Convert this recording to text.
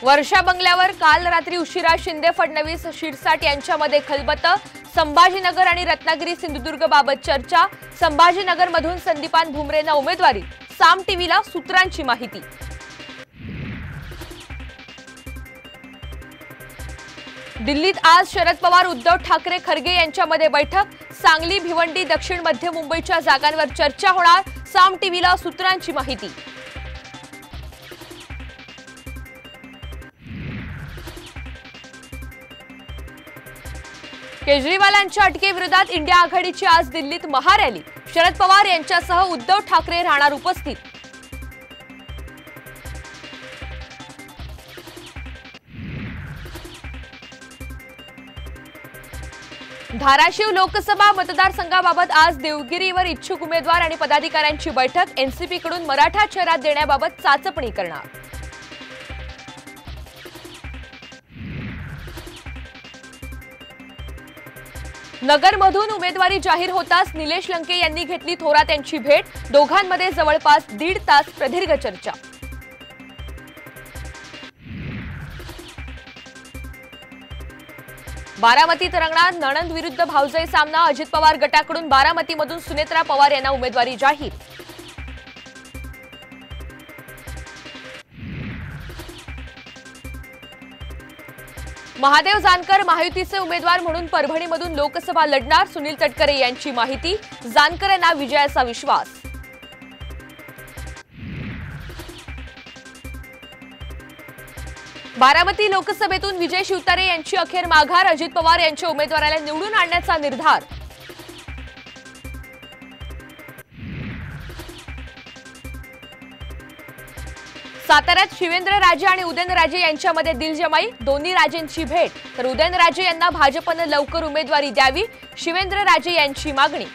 वर्षा बंगल्यावर काल रात्री उशिरा शिंदे फडणवीस शिरसाट यांच्यामध्ये खलबत। संभाजीनगर आणि रत्नागिरी सिंधुदुर्ग बाबत चर्चा। संभाजीनगर मधून संदीपान भुमरेंना उमेदवारी। साम टीव्हीला सूत्रांची माहिती। दिल्लीत आज शरद पवार उद्धव ठाकरे खरगे यांच्यामध्ये बैठक। सांगली भिवंडी दक्षिण मध्य मुंबईच्या जागांवर चर्चा होणार। साम टीव्हीला सूत्रांची माहिती। केजरीवालांच्या अटकेविरोधात इंडिया आघाडीची आज दिल्लीत महारॅली। शरद पवार यांच्यासह उद्धव ठाकरे राहणार उपस्थित। धाराशिव लोकसभा मतदारसंघाबाबत आज देवगिरीवर इच्छुक उमेदवार आणि पदाधिकाऱ्यांची बैठक। एनसीपीकडून मराठा शहरात देण्याबाबत चाचपणी करणार। नगरमधून उमेदवारी जाहीर होताच निलेश लंके यांनी घेतली थोरात यांची भेट। दोघांमध्ये जवळपास 1.5 तास प्रदीर्घ चर्चा। बारामतीत रंगणार नणंद विरुद्ध भाऊजाई सामना। अजित पवार गटाकडून बारामतीमधून सुनेत्रा पवार यांना उमेदवारी जाहीर। महादेव जानकर महायुतीचे उमेदवार म्हणून परभणीमधून लोकसभा लढणार। सुनील तटकरे यांची माहिती। जानकरांना विजयाचा विश्वास। बारामती लोकसभेतून विजय शिवतारे यांची अखेर माघार। अजित पवार यांच्या उमेदवाराला निवडून आणण्याचा निर्धार। साताऱ्यात शिवेंद्रराजे आणि उदयनराजे यांच्यामध्ये दिलजमाई। दोन्ही राजेंची भेट, तर उदयनराजे यांना भाजपने लवकर उमेदवारी द्यावी, शिवेंद्रराजे यांची मागणी।